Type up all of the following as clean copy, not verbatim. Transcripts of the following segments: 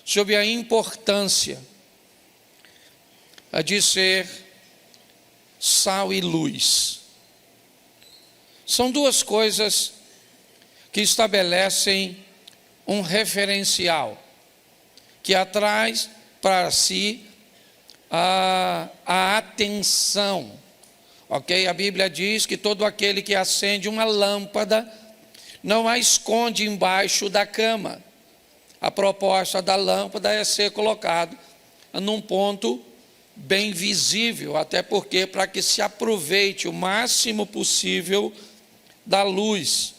sobre a importância de ser sal e luz. São duas coisas que estabelecem um referencial, que atrai para si a atenção. Ok? A Bíblia diz que todo aquele que acende uma lâmpada não a esconde embaixo da cama. A proposta da lâmpada é ser colocado num ponto bem visível, até porque para que se aproveite o máximo possível da luz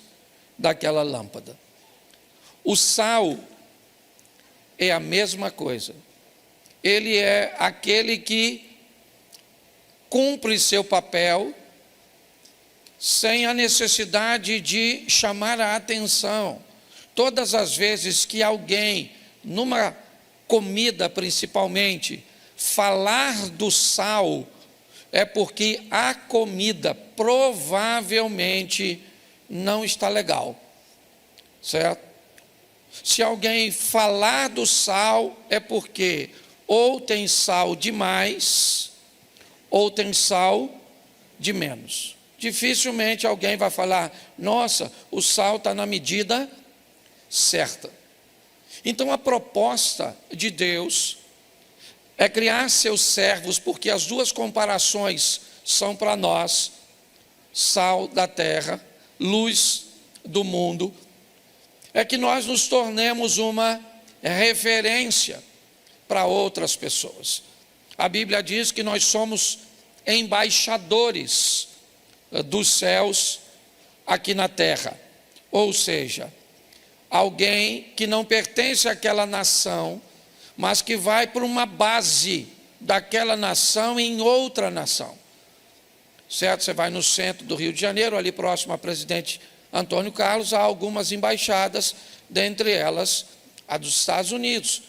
daquela lâmpada. O sal é a mesma coisa. Ele é aquele que cumpre seu papel sem a necessidade de chamar a atenção. Todas as vezes que alguém, numa comida principalmente, falar do sal, é porque a comida provavelmente não está legal, certo? Se alguém falar do sal, é porque ou tem sal demais, ou tem sal de menos. Dificilmente alguém vai falar, nossa, o sal está na medida certa. Então a proposta de Deus é criar seus servos, porque as duas comparações são para nós: sal da terra, luz do mundo, é que nós nos tornemos uma referência para outras pessoas. A Bíblia diz que nós somos embaixadores dos céus aqui na terra, ou seja, alguém que não pertence àquela nação, mas que vai para uma base daquela nação em outra nação, certo? Você vai no centro do Rio de Janeiro, ali próximo a Presidente Antônio Carlos, há algumas embaixadas, dentre elas a dos Estados Unidos.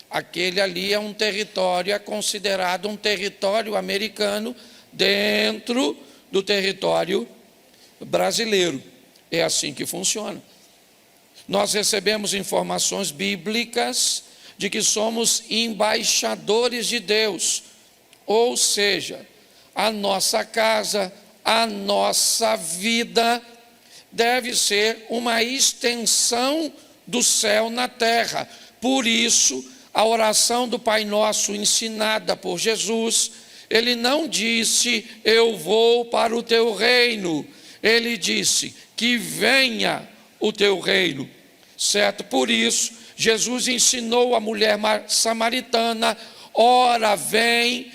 Aquele ali é um território, é considerado um território americano dentro do território brasileiro. É assim que funciona. Nós recebemos informações bíblicas de que somos embaixadores de Deus, ou seja, a nossa casa, a nossa vida deve ser uma extensão do céu na terra. Por isso, a oração do Pai Nosso ensinada por Jesus, ele não disse, eu vou para o teu reino. Ele disse, que venha o teu reino, certo? Por isso, Jesus ensinou a mulher samaritana, ora vem,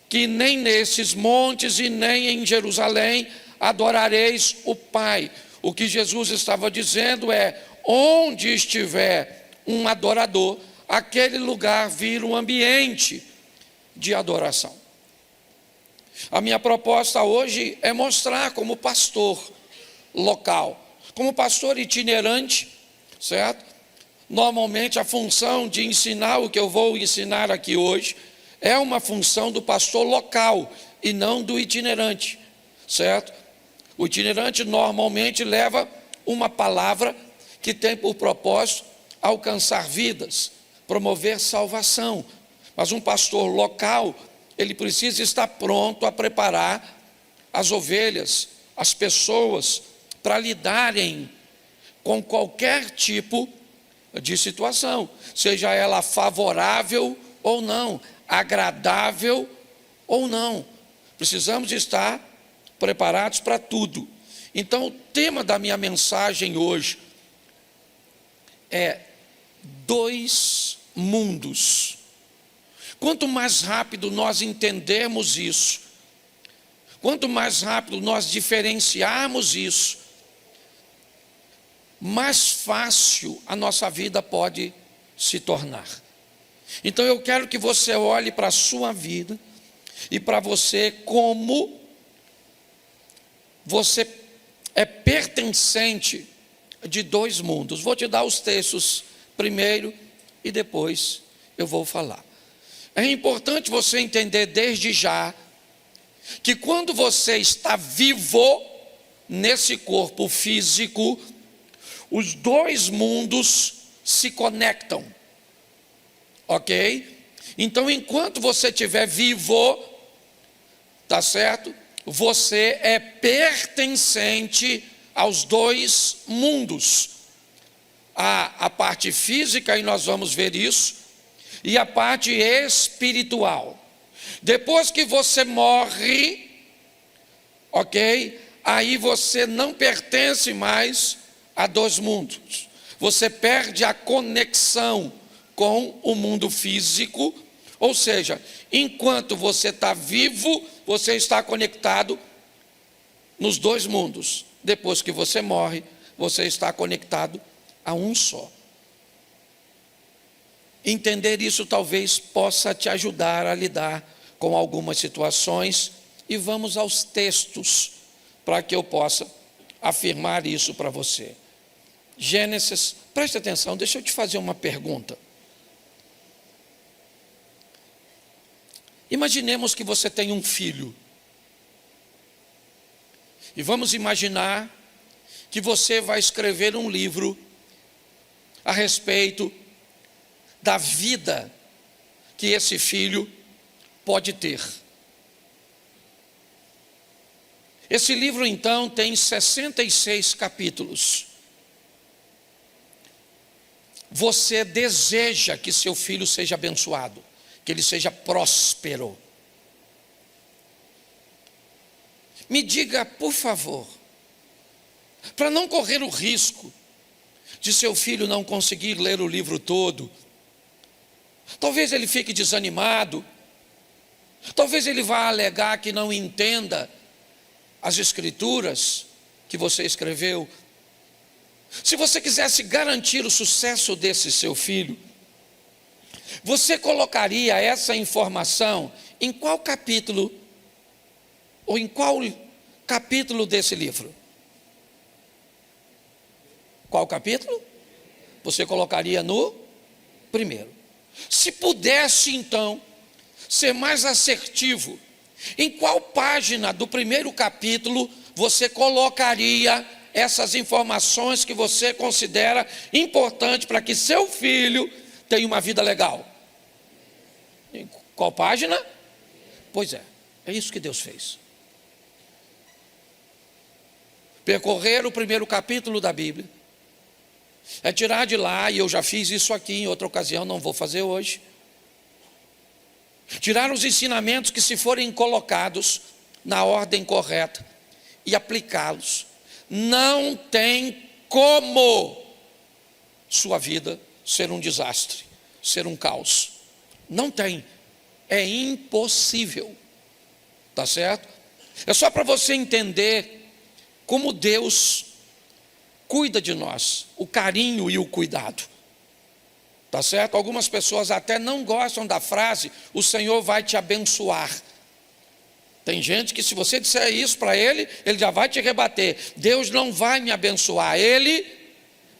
que nem nesses montes e nem em Jerusalém adorareis o Pai. O que Jesus estava dizendo é, onde estiver um adorador, aquele lugar vira um ambiente de adoração. A minha proposta hoje é mostrar como pastor local, como pastor itinerante, certo? Normalmente a função de ensinar o que eu vou ensinar aqui hoje é uma função do pastor local e não do itinerante, certo? O itinerante normalmente leva uma palavra que tem por propósito alcançar vidas, promover salvação. Mas um pastor local, ele precisa estar pronto a preparar as ovelhas, as pessoas, para lidarem com qualquer tipo de situação, seja ela favorável ou não, agradável ou não. Precisamos estar preparados para tudo. Então, o tema da minha mensagem hoje é dois mundos. Quanto mais rápido nós entendermos isso, quanto mais rápido nós diferenciarmos isso, mais fácil a nossa vida pode se tornar. Então eu quero que você olhe para a sua vida e para você como você é pertencente de dois mundos. Vou te dar os textos primeiro e depois eu vou falar. É importante você entender desde já que quando você está vivo nesse corpo físico, os dois mundos se conectam, ok? Então, enquanto você estiver vivo, tá certo? Você é pertencente aos dois mundos. A parte física, e nós vamos ver isso, e a parte espiritual. Depois que você morre, ok? Aí você não pertence mais a dois mundos. Você perde a conexão com o mundo físico, ou seja, enquanto você está vivo, você está conectado nos dois mundos. Depois que você morre, você está conectado a um só. Entender isso talvez possa te ajudar a lidar com algumas situações, e vamos aos textos para que eu possa afirmar isso para você. Gênesis, preste atenção, deixa eu te fazer uma pergunta. Imaginemos que você tem um filho. E vamos imaginar que você vai escrever um livro a respeito da vida que esse filho pode ter. Esse livro, então, tem 66 capítulos. Você deseja que seu filho seja abençoado, que ele seja próspero. Me diga, por favor, para não correr o risco de seu filho não conseguir ler o livro todo, talvez ele fique desanimado, talvez ele vá alegar que não entenda as escrituras que você escreveu. Se você quisesse garantir o sucesso desse seu filho, você colocaria essa informação em qual capítulo, ou em qual capítulo desse livro? Qual capítulo? Você colocaria no primeiro. Se pudesse, então, ser mais assertivo, em qual página do primeiro capítulo você colocaria essas informações que você considera importante para que seu filho tenha uma vida legal? Em qual página? Pois é isso que Deus fez. Percorrer o primeiro capítulo da Bíblia é tirar de lá, e eu já fiz isso aqui em outra ocasião, não vou fazer hoje, tirar os ensinamentos que, se forem colocados na ordem correta e aplicá-los, não tem como sua vida ser um desastre, ser um caos. Não tem, é impossível, tá certo? É só para você entender como Deus cuida de nós, o carinho e o cuidado, tá certo? Algumas pessoas até não gostam da frase, o Senhor vai te abençoar. Tem gente que, se você disser isso para ele, ele já vai te rebater. Deus não vai me abençoar, ele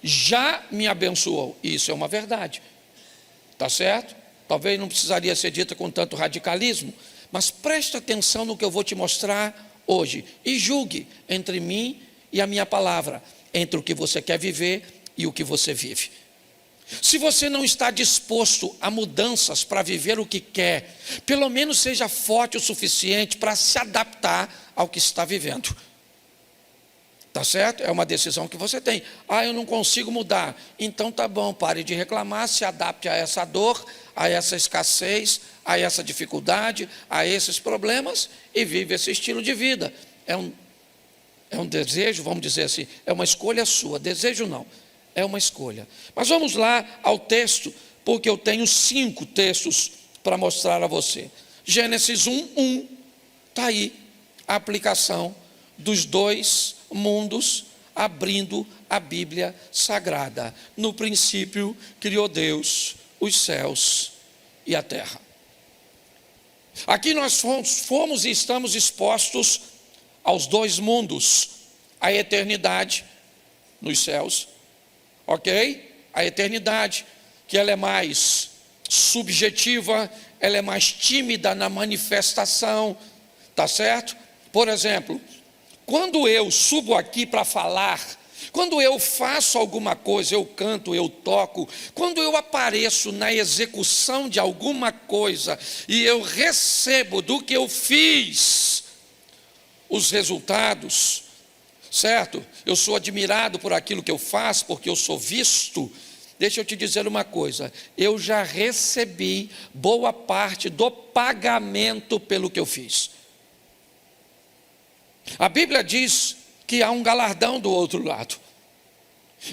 já me abençoou. Isso é uma verdade, tá certo? Talvez não precisaria ser dita com tanto radicalismo, mas preste atenção no que eu vou te mostrar hoje e julgue entre mim e a minha palavra, entre o que você quer viver e o que você vive. Se você não está disposto a mudanças para viver o que quer, pelo menos seja forte o suficiente para se adaptar ao que está vivendo. Tá certo? É uma decisão que você tem. Eu não consigo mudar. Então tá bom, pare de reclamar, se adapte a essa dor, a essa escassez, a essa dificuldade, a esses problemas e vive esse estilo de vida. É um desejo, vamos dizer assim, é uma escolha sua. Desejo não, é uma escolha. Mas vamos lá ao texto, porque eu tenho 5 textos para mostrar a você. Gênesis 1:1, está aí a aplicação dos dois mundos, abrindo a Bíblia Sagrada. No princípio criou Deus os céus e a terra. Aqui nós fomos e estamos expostos aos dois mundos, a eternidade nos céus, ok? A eternidade, que ela é mais subjetiva, ela é mais tímida na manifestação, tá certo? Por exemplo, quando eu subo aqui para falar, Quando eu faço alguma coisa, eu canto, eu toco, quando eu apareço na execução de alguma coisa e eu recebo do que eu fiz os resultados, certo? Eu sou admirado por aquilo que eu faço, porque eu sou visto. Deixa eu te dizer uma coisa, eu já recebi boa parte do pagamento pelo que eu fiz. A Bíblia diz que há um galardão do outro lado.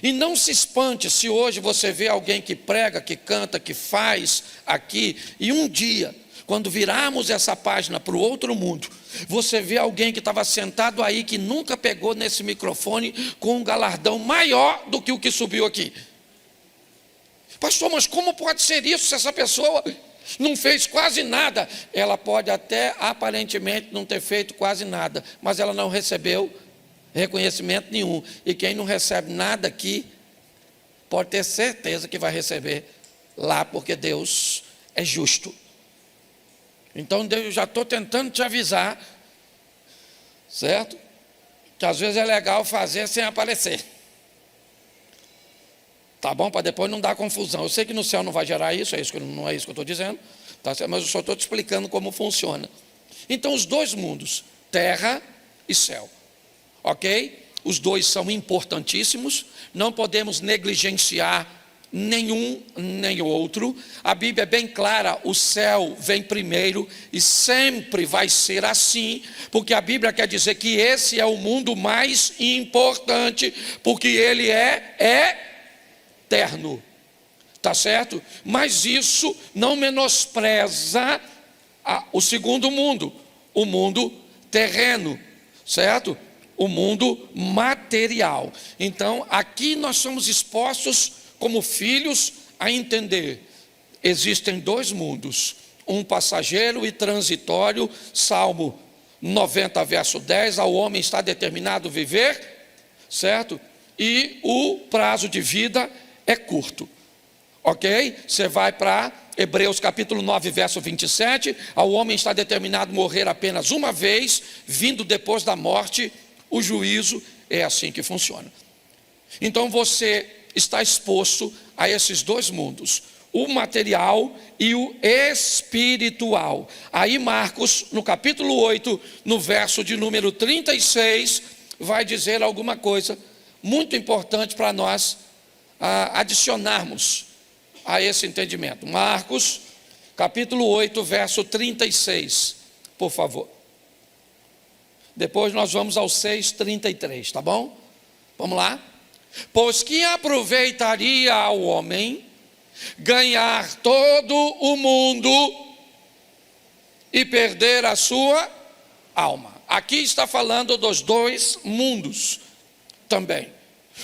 E não se espante se hoje você vê alguém que prega, que canta, que faz aqui, e um dia, quando virarmos essa página para o outro mundo, você vê alguém que estava sentado aí, que nunca pegou nesse microfone, com um galardão maior do que o que subiu aqui. Pastor, mas como pode ser isso se essa pessoa não fez quase nada? Ela pode até aparentemente não ter feito quase nada, mas ela não recebeu reconhecimento nenhum. E quem não recebe nada aqui, pode ter certeza que vai receber lá, porque Deus é justo. Então eu já estou tentando te avisar, certo? Que às vezes é legal fazer sem aparecer. Tá bom? Para depois não dar confusão. Eu sei que no céu não vai gerar isso, não é isso que eu estou dizendo, tá certo? Mas eu só estou te explicando como funciona. Então os dois mundos, terra e céu, ok? Os dois são importantíssimos, não podemos negligenciar nenhum nem outro. A Bíblia é bem clara, o céu vem primeiro e sempre vai ser assim, porque a Bíblia quer dizer que esse é o mundo mais importante, porque ele é eterno, tá certo? Mas isso não menospreza o segundo mundo, o mundo terreno, certo? O mundo material. Então, aqui nós somos expostos como filhos a entender, existem dois mundos, um passageiro e transitório. Salmo 90, verso 10, ao homem está determinado viver, certo? E o prazo de vida é curto, ok? Você vai para Hebreus capítulo 9, verso 27, ao homem está determinado morrer apenas uma vez, vindo depois da morte o juízo. É assim que funciona. Então você está exposto a esses dois mundos, o material e o espiritual. Aí Marcos, no capítulo 8, no verso de número 36, vai dizer alguma coisa muito importante para nós adicionarmos a esse entendimento. Marcos, capítulo 8, verso 36, por favor. Depois nós vamos ao 6:33, tá bom? Vamos lá? Pois que aproveitaria ao homem ganhar todo o mundo e perder a sua alma. Aqui está falando dos dois mundos também.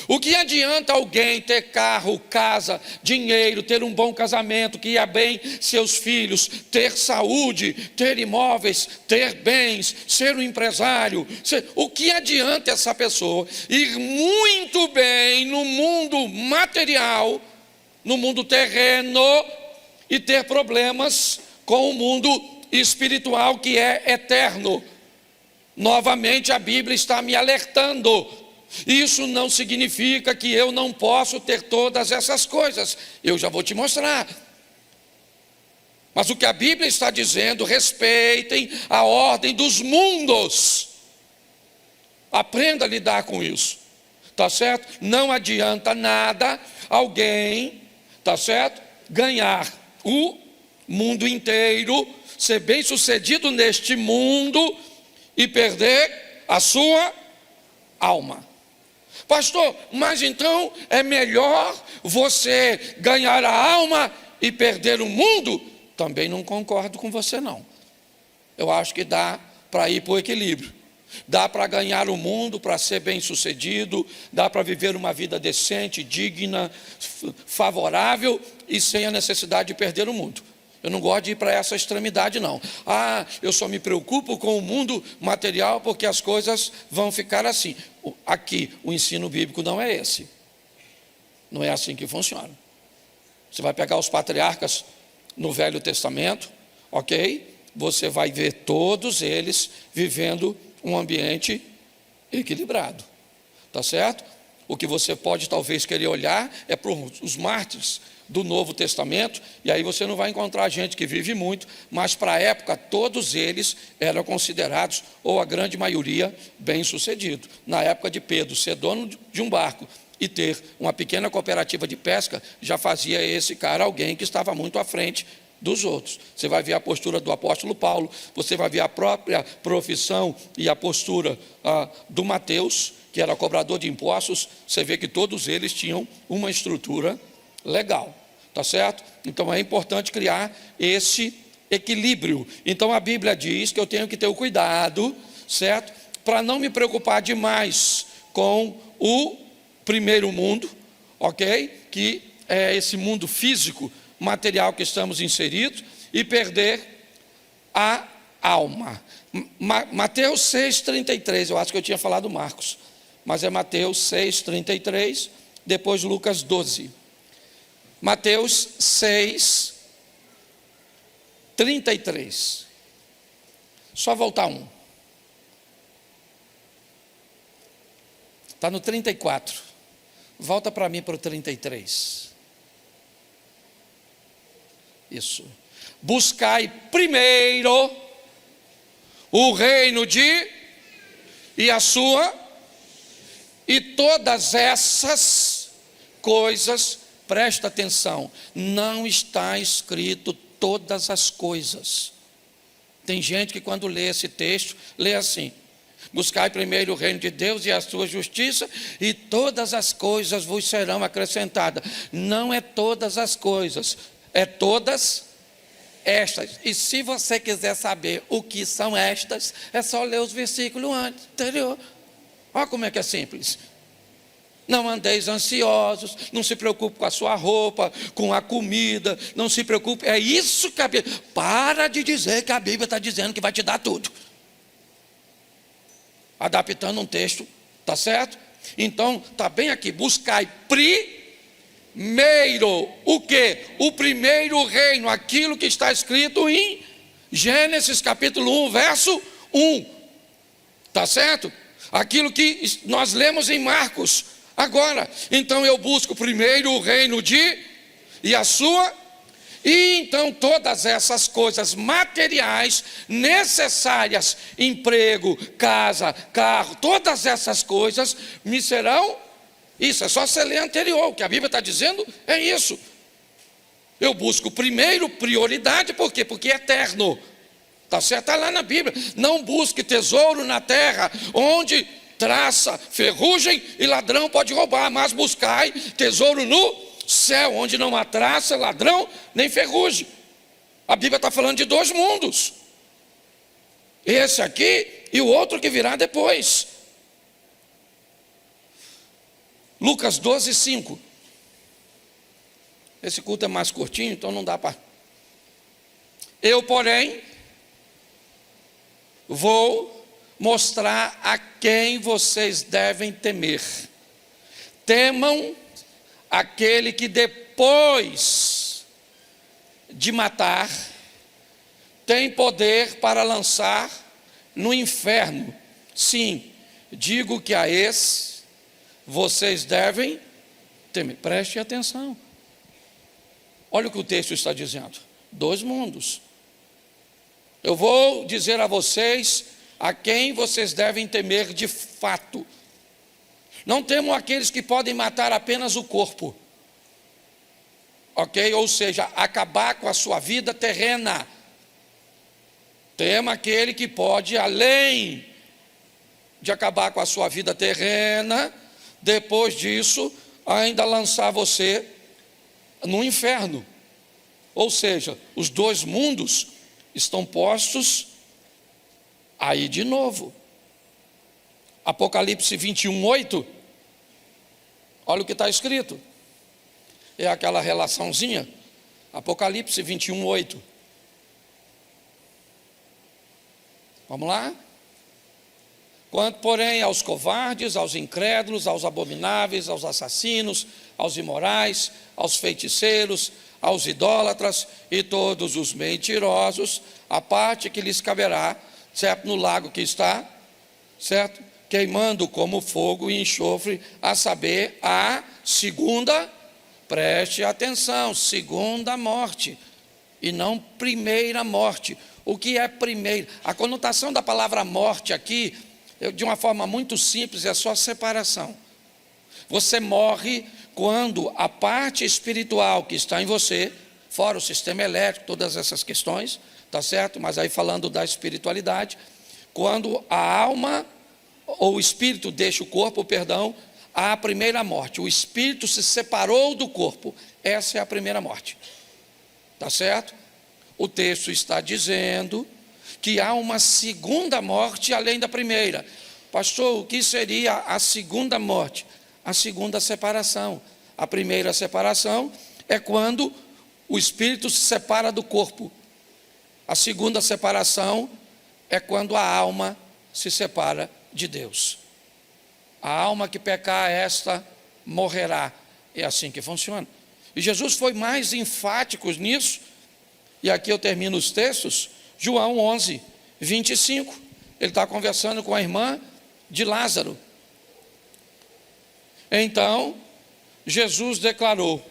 O que adianta alguém ter carro, casa, dinheiro, ter um bom casamento, que ia bem seus filhos, ter saúde, ter imóveis, ter bens, ser um empresário? O que adianta essa pessoa ir muito bem no mundo material, no mundo terreno, e ter problemas com o mundo espiritual, que é eterno? Novamente a Bíblia está me alertando. Isso não significa que eu não posso ter todas essas coisas. Eu já vou te mostrar. Mas o que a Bíblia está dizendo, respeitem a ordem dos mundos. Aprenda a lidar com isso. Tá certo? Não adianta nada alguém, tá certo? Ganhar o mundo inteiro, ser bem sucedido neste mundo e perder a sua alma. Pastor, mas então é melhor você ganhar a alma e perder o mundo? Também não concordo com você, não. Eu acho que dá para ir para o equilíbrio. Dá para ganhar o mundo, para ser bem sucedido, dá para viver uma vida decente, digna, favorável e sem a necessidade de perder o mundo. Eu não gosto de ir para essa extremidade, não. Eu só me preocupo com o mundo material porque as coisas vão ficar assim. Aqui, o ensino bíblico não é esse. Não é assim que funciona. Você vai pegar os patriarcas no Velho Testamento, ok? Você vai ver todos eles vivendo um ambiente equilibrado. Tá certo? O que você pode talvez querer olhar é para os mártires do Novo Testamento, e aí você não vai encontrar gente que vive muito, mas para a época todos eles eram considerados, ou a grande maioria, bem-sucedidos. Na época de Pedro, ser dono de um barco e ter uma pequena cooperativa de pesca, já fazia esse cara alguém que estava muito à frente dos outros. Você vai ver a postura do apóstolo Paulo, você vai ver a própria profissão e a postura do Mateus, que era cobrador de impostos. Você vê que todos eles tinham uma estrutura legal, tá certo? Então é importante criar esse equilíbrio. Então a Bíblia diz que eu tenho que ter o cuidado, certo? Para não me preocupar demais com o primeiro mundo, ok? Que é esse mundo físico, material que estamos inseridos, e perder a alma. Mateus 6,33, eu acho que eu tinha falado Marcos, mas é Mateus 6,33, depois Lucas 12. Mateus 6,33. Só voltar um. Está no 34. Volta para mim para o 33. Isso. Buscai primeiro o reino e a sua, e todas essas coisas, presta atenção, não está escrito todas as coisas. Tem gente que quando lê esse texto, lê assim: buscai primeiro o reino de Deus e a sua justiça, e todas as coisas vos serão acrescentadas. Não é todas as coisas, é todas estas. E se você quiser saber o que são estas, é só ler os versículos anterior. Olha como é que é simples. Não andeis ansiosos, não se preocupe com a sua roupa, com a comida, não se preocupe. É isso que a Bíblia... Para de dizer que a Bíblia está dizendo que vai te dar tudo. Adaptando um texto, tá certo? Então, está bem aqui, buscai primeiro o quê? O primeiro reino, aquilo que está escrito em Gênesis capítulo 1, verso 1, tá certo? Aquilo que nós lemos em Marcos. Agora, então eu busco primeiro o reino e a sua, e então todas essas coisas materiais necessárias, emprego, casa, carro, todas essas coisas me serão. Isso é só você ler anterior, o que a Bíblia está dizendo é isso. Eu busco primeiro prioridade, por quê? Porque é eterno, está certo? Está lá na Bíblia. Não busque tesouro na terra, onde traça, ferrugem e ladrão pode roubar, mas buscai tesouro no céu, onde não há traça, ladrão, nem ferrugem. A Bíblia está falando de dois mundos, esse aqui e o outro que virá depois. Lucas 12, 5. Esse culto é mais curtinho, então não dá para... Eu, porém, vou mostrar a quem vocês devem temer. Temam aquele que depois de matar tem poder para lançar no inferno. Sim, digo que a esse vocês devem temer. Preste atenção. Olha o que o texto está dizendo. Dois mundos. Eu vou dizer a vocês a quem vocês devem temer de fato. Não temam aqueles que podem matar apenas o corpo, ok? Ou seja, acabar com a sua vida terrena. Tema aquele que pode, além de acabar com a sua vida terrena, depois disso, ainda lançar você no inferno. Ou seja, os dois mundos estão postos aí de novo. Apocalipse 21, 8. Olha o que está escrito. É aquela relaçãozinha. Apocalipse 21, 8. Vamos lá? Quanto, porém, aos covardes, aos incrédulos, aos abomináveis, aos assassinos, aos imorais, aos feiticeiros, aos idólatras e todos os mentirosos, a parte que lhes caberá, certo? No lago que está, certo? queimando como fogo e enxofre, a saber, a segunda, preste atenção, segunda morte, e não primeira morte. O que é primeira? A conotação da palavra morte aqui, de uma forma muito simples, é só separação. Você morre quando a parte espiritual que está em você, fora o sistema elétrico, todas essas questões, tá certo? Mas aí falando da espiritualidade, quando a alma ou o espírito deixa o corpo, perdão, há a primeira morte. O espírito se separou do corpo. Essa é a primeira morte. Tá certo? O texto está dizendo que há uma segunda morte além da primeira. Pastor, o que seria a segunda morte? A segunda separação. A primeira separação é quando o espírito se separa do corpo. A segunda separação é quando a alma se separa de Deus. A alma que pecar, esta morrerá. É assim que funciona. E Jesus foi mais enfático nisso. E aqui eu termino os textos. João 11, 25. Ele está conversando com a irmã de Lázaro. Então, Jesus declarou: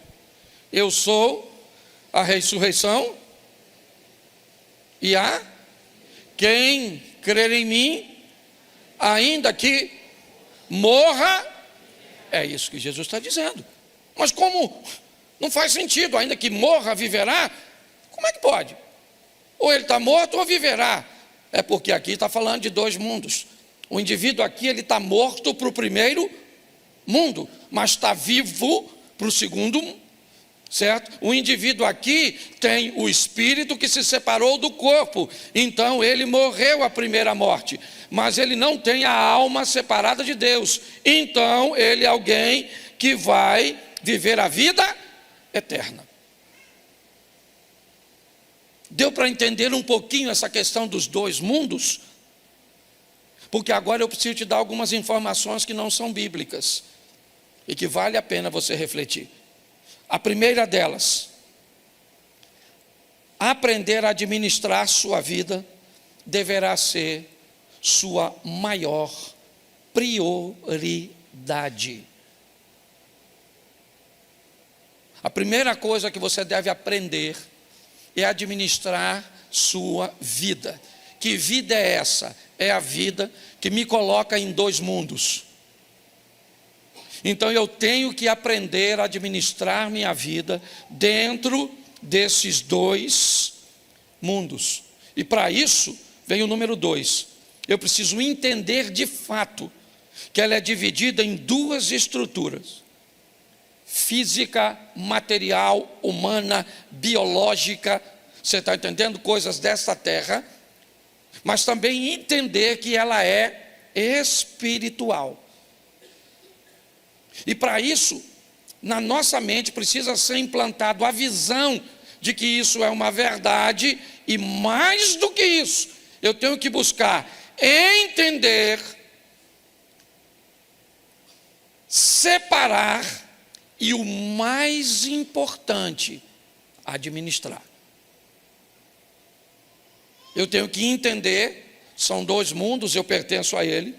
eu sou a ressurreição e a quem crer em mim, ainda que morra. É isso que Jesus está dizendo. Mas como não faz sentido, ainda que morra, viverá? Como é que pode? Ou ele está morto ou viverá. É porque aqui está falando de dois mundos. O indivíduo aqui, ele está morto para o primeiro mundo, mas está vivo para o segundo mundo, certo? O indivíduo aqui tem o espírito que se separou do corpo, então ele morreu a primeira morte, mas ele não tem a alma separada de Deus, então ele é alguém que vai viver a vida eterna. Deu para entender um pouquinho essa questão dos dois mundos? Porque agora eu preciso te dar algumas informações que não são bíblicas e que vale a pena você refletir. A primeira delas: aprender a administrar sua vida deverá ser sua maior prioridade. A primeira coisa que você deve aprender é administrar sua vida. Que vida é essa? É a vida que me coloca em dois mundos. Então eu tenho que aprender a administrar minha vida dentro desses dois mundos. E para isso vem o número 2. Eu preciso entender de fato que ela é dividida em duas estruturas: física, material, humana, biológica. Você está entendendo? Coisas desta terra. Mas também entender que ela é espiritual. E para isso, na nossa mente precisa ser implantado a visão de que isso é uma verdade, e mais do que isso, eu tenho que buscar entender, separar e, o mais importante, administrar. Eu tenho que entender, são dois mundos, eu pertenço a ele.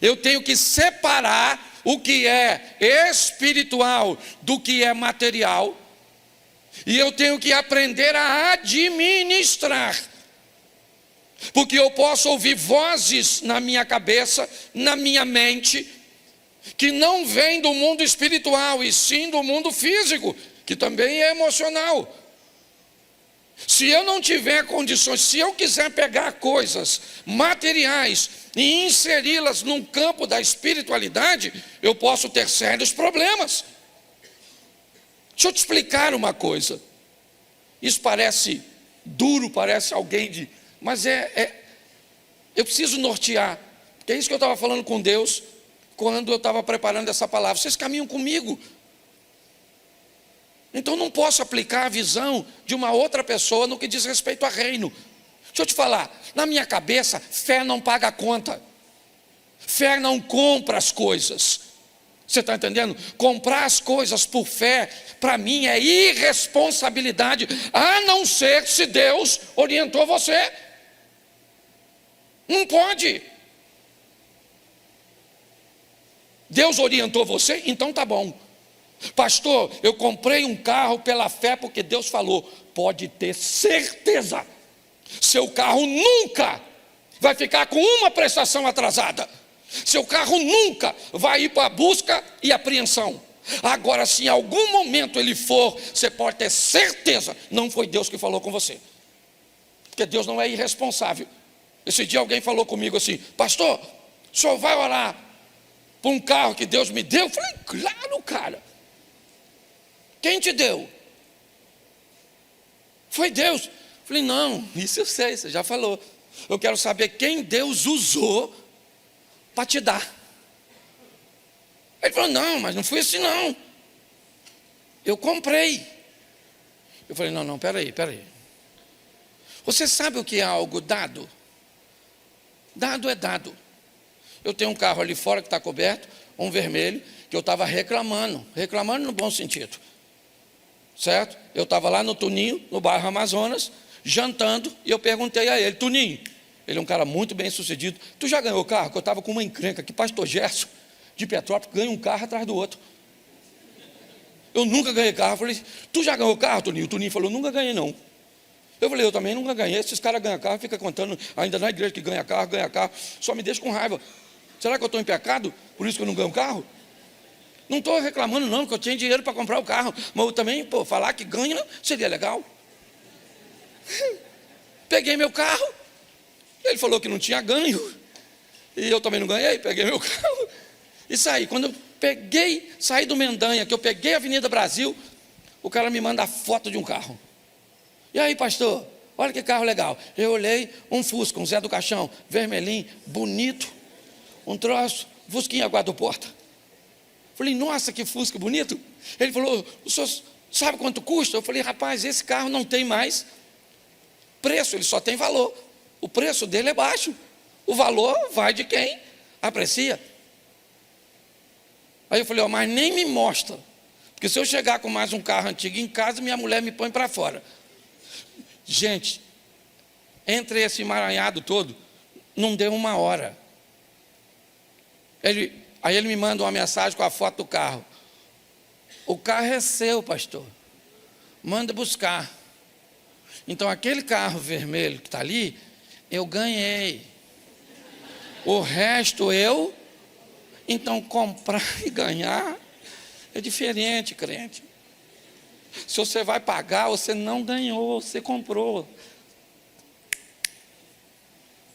Eu tenho que separar o que é espiritual do que é material. E eu tenho que aprender a administrar. Porque eu posso ouvir vozes na minha cabeça, na minha mente, que não vêm do mundo espiritual, e sim do mundo físico, que também é emocional. Se eu não tiver condições, se eu quiser pegar coisas materiais e inseri-las num campo da espiritualidade, eu posso ter sérios problemas. Deixa eu te explicar uma coisa. Isso parece duro, parece alguém de... Mas eu preciso nortear. Porque é isso que eu estava falando com Deus quando eu estava preparando essa palavra. Vocês caminham comigo. Então não posso aplicar a visão de uma outra pessoa no que diz respeito a reino. Deixa eu te falar, na minha cabeça, fé não paga a conta. Fé não compra as coisas. Você está entendendo? Comprar as coisas por fé, para mim é irresponsabilidade, a não ser se Deus orientou você. Não pode. Deus orientou você? Então tá bom. Pastor, eu comprei um carro pela fé porque Deus falou. Pode ter certeza, seu carro nunca vai ficar com uma prestação atrasada. Seu carro nunca vai ir para busca e apreensão. Agora, se em algum momento ele for, você pode ter certeza, não foi Deus que falou com você. Porque Deus não é irresponsável. Esse dia alguém falou comigo assim: pastor, o senhor vai orar por um carro que Deus me deu? Eu falei: claro, cara. Quem te deu? Foi Deus. Eu falei: não, isso eu sei, você já falou. Eu quero saber quem Deus usou para te dar. Ele falou: não, mas não foi assim não. Eu comprei. Eu falei: não, peraí. Você sabe o que é algo dado? Dado é dado. Eu tenho um carro ali fora que está coberto, um vermelho, que eu estava reclamando no bom sentido. Certo? Eu estava lá no Tuninho, no bairro Amazonas, jantando, e eu perguntei a ele: Tuninho, ele é um cara muito bem sucedido, tu já ganhou carro? Que eu estava com uma encrenca que pastor Gerson de Petrópolis ganha um carro atrás do outro. Eu nunca ganhei carro. Eu falei: tu já ganhou carro, Tuninho? O Tuninho falou: nunca ganhei não. Eu falei: eu também nunca ganhei. Esses caras ganham carro, fica contando ainda na igreja que ganha carro, só me deixa com raiva. Será que eu estou em pecado? Por isso que eu não ganho carro? Não estou reclamando não, porque eu tinha dinheiro para comprar o carro, mas eu também, falar que ganha seria legal. Peguei meu carro, ele falou que não tinha ganho, e eu também não ganhei, peguei meu carro e saí. Quando eu saí do Mendanha, que eu peguei a Avenida Brasil, o cara me manda a foto de um carro. E aí, pastor, olha que carro legal. Eu olhei, um Fusca, um Zé do Caixão, vermelhinho, bonito, um troço, Fusquinha guarda-porta. Falei: nossa, que Fusca bonito. Ele falou: o senhor sabe quanto custa? Eu falei: rapaz, esse carro não tem mais preço, ele só tem valor. O preço dele é baixo. O valor vai de quem aprecia. Aí eu falei: mas nem me mostra, porque se eu chegar com mais um carro antigo em casa, minha mulher me põe para fora. Gente, entre esse emaranhado todo, não deu uma hora. Aí ele me manda uma mensagem com a foto do carro: o carro é seu, pastor, manda buscar. Então aquele carro vermelho que está ali, eu ganhei. O resto então comprar e ganhar é diferente, crente. Se você vai pagar, você não ganhou, você comprou.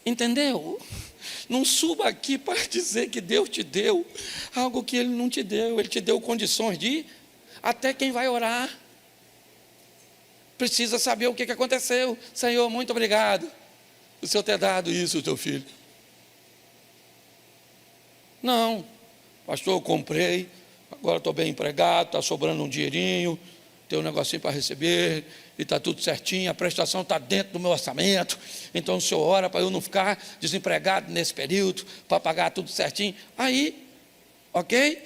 Entendeu? Não suba aqui para dizer que Deus te deu algo que Ele não te deu. Ele te deu condições de ir. Até quem vai orar precisa saber o que aconteceu. Senhor, muito obrigado por o Senhor ter dado isso ao teu filho. Não, pastor, eu comprei, agora estou bem empregado, está sobrando um dinheirinho, tem um negocinho para receber, e está tudo certinho, a prestação está dentro do meu orçamento, então o senhor ora para eu não ficar desempregado nesse período, para pagar tudo certinho. Aí, ok?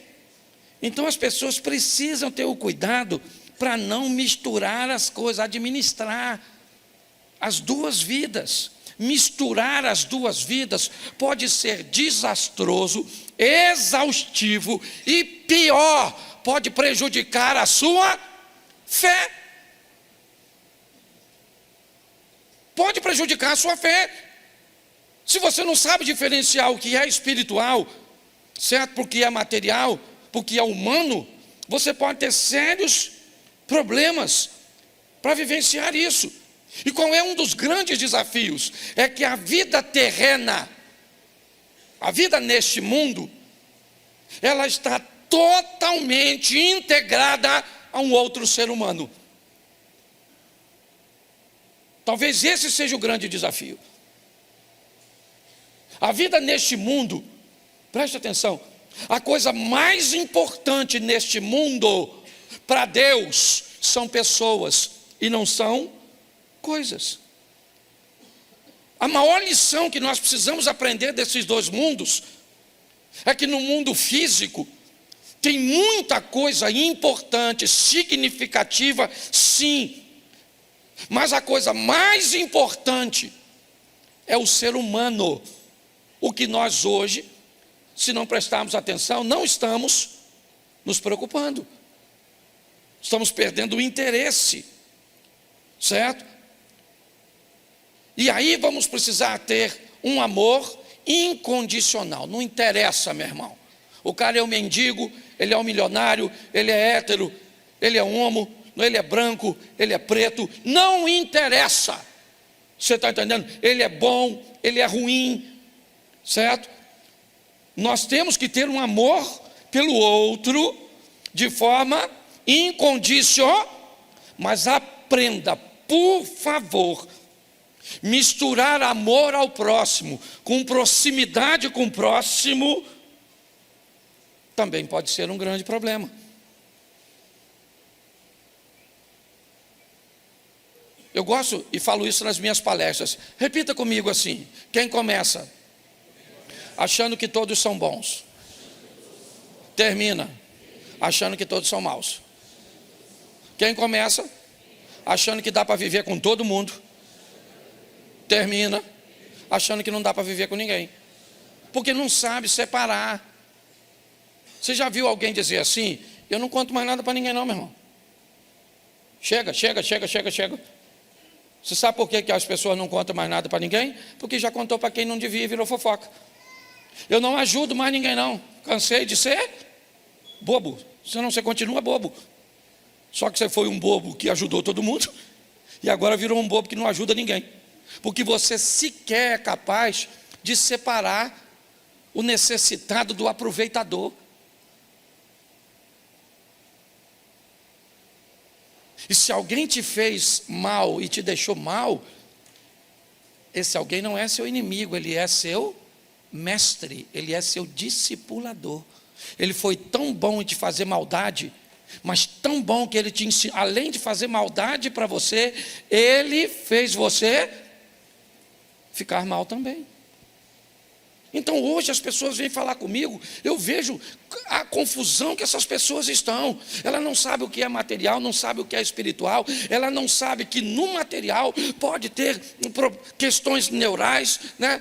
Então as pessoas precisam ter o cuidado para não misturar as coisas, administrar as duas vidas. Misturar as duas vidas pode ser desastroso, exaustivo e pior, pode prejudicar a sua fé. Pode prejudicar a sua fé. Se você não sabe diferenciar o que é espiritual, certo? Porque é material, porque é humano, você pode ter sérios problemas para vivenciar isso. E qual é um dos grandes desafios? É que a vida terrena, a vida neste mundo, ela está totalmente integrada a um outro ser humano. Talvez esse seja o grande desafio. A vida neste mundo, preste atenção, a coisa mais importante neste mundo, para Deus, são pessoas e não são coisas. A maior lição que nós precisamos aprender desses dois mundos é que no mundo físico tem muita coisa importante, significativa, sim, mas a coisa mais importante é o ser humano, o que nós hoje se não prestarmos atenção, não estamos nos preocupando. Estamos perdendo o interesse, certo? E aí vamos precisar ter um amor incondicional. Não interessa, meu irmão. O cara é um mendigo, ele é um milionário, ele é hétero, ele é homo, ele é branco, ele é preto. Não interessa. Você está entendendo? Ele é bom, ele é ruim, certo? Nós temos que ter um amor pelo outro de forma incondicional. Mas aprenda, por favor, misturar amor ao próximo com proximidade com o próximo também pode ser um grande problema. Eu gosto e falo isso nas minhas palestras. Repita comigo assim: quem começa achando que todos são bons, termina achando que todos são maus. Quem começa achando que dá para viver com todo mundo, termina achando que não dá para viver com ninguém, porque não sabe separar. Você já viu alguém dizer assim: eu não conto mais nada para ninguém não, meu irmão. Chega. Você sabe por que as pessoas não contam mais nada para ninguém? Porque já contou para quem não devia e virou fofoca. Eu não ajudo mais ninguém não. Cansei de ser bobo. Senão você continua bobo. Só que você foi um bobo que ajudou todo mundo e agora virou um bobo que não ajuda ninguém. Porque você sequer é capaz de separar o necessitado do aproveitador. E se alguém te fez mal e te deixou mal, esse alguém não é seu inimigo, ele é seu mestre, ele é seu discipulador. Ele foi tão bom em te fazer maldade, mas tão bom que ele te ensinou, além de fazer maldade para você, ele fez você ficar mal também. Então hoje as pessoas vêm falar comigo, eu vejo a confusão que essas pessoas estão. Ela não sabe o que é material, não sabe o que é espiritual. Ela não sabe que no material pode ter questões neurais, né?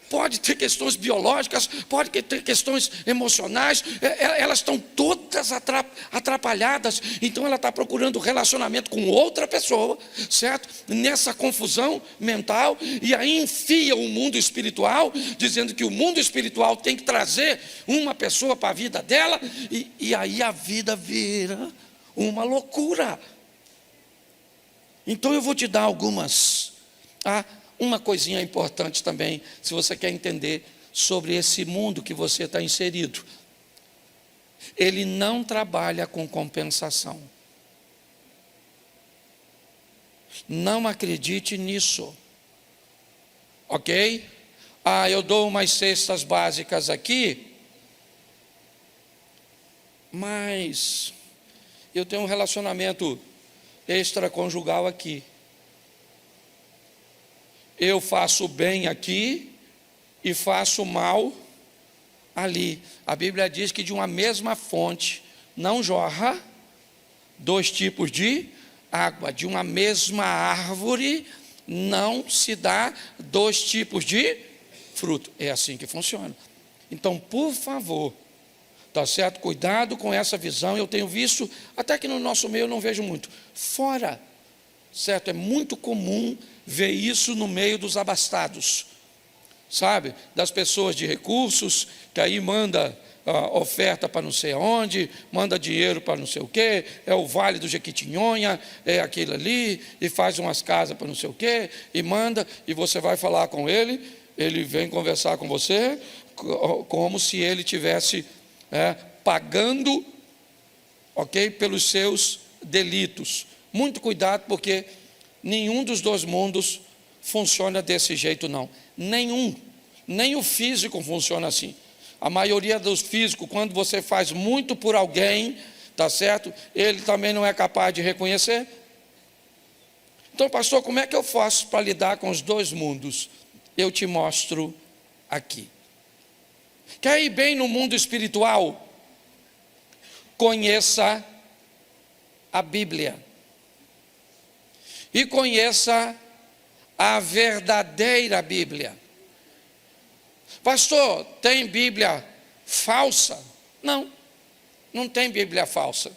Pode ter questões biológicas, pode ter questões emocionais. Elas estão todas atrapalhadas. Então ela está procurando relacionamento com outra pessoa, certo? Nessa confusão mental. E aí enfia o mundo espiritual, dizendo que o mundo espiritual tem que trazer uma pessoa para a vida dela. E aí a vida vira uma loucura. Então eu vou te dar algumas... Uma coisinha importante também, se você quer entender sobre esse mundo que você está inserido. Ele não trabalha com compensação. Não acredite nisso. Ok? Eu dou umas cestas básicas aqui, mas eu tenho um relacionamento extraconjugal aqui. Eu faço bem aqui e faço mal ali. A Bíblia diz que de uma mesma fonte não jorra dois tipos de água. De uma mesma árvore não se dá dois tipos de fruto. É assim que funciona. Então, por favor, tá certo? Cuidado com essa visão. Eu tenho visto, até que no nosso meio eu não vejo muito. Fora, certo? É muito comum ver isso no meio dos abastados, sabe? Das pessoas de recursos, que aí manda oferta para não sei onde, manda dinheiro para não sei o quê, é o Vale do Jequitinhonha, é aquilo ali, e faz umas casas para não sei o quê, e manda, e você vai falar com ele, ele vem conversar com você, como se ele tivesse pagando, ok, pelos seus delitos. Muito cuidado, porque nenhum dos dois mundos funciona desse jeito não. Nenhum. Nem o físico funciona assim. A maioria dos físicos, quando você faz muito por alguém, tá certo? Ele também não é capaz de reconhecer. Então, pastor, como é que eu faço para lidar com os dois mundos? Eu te mostro aqui. Quer ir bem no mundo espiritual? Conheça a Bíblia. E conheça a verdadeira Bíblia. Pastor, tem Bíblia falsa. Não, não tem Bíblia falsa.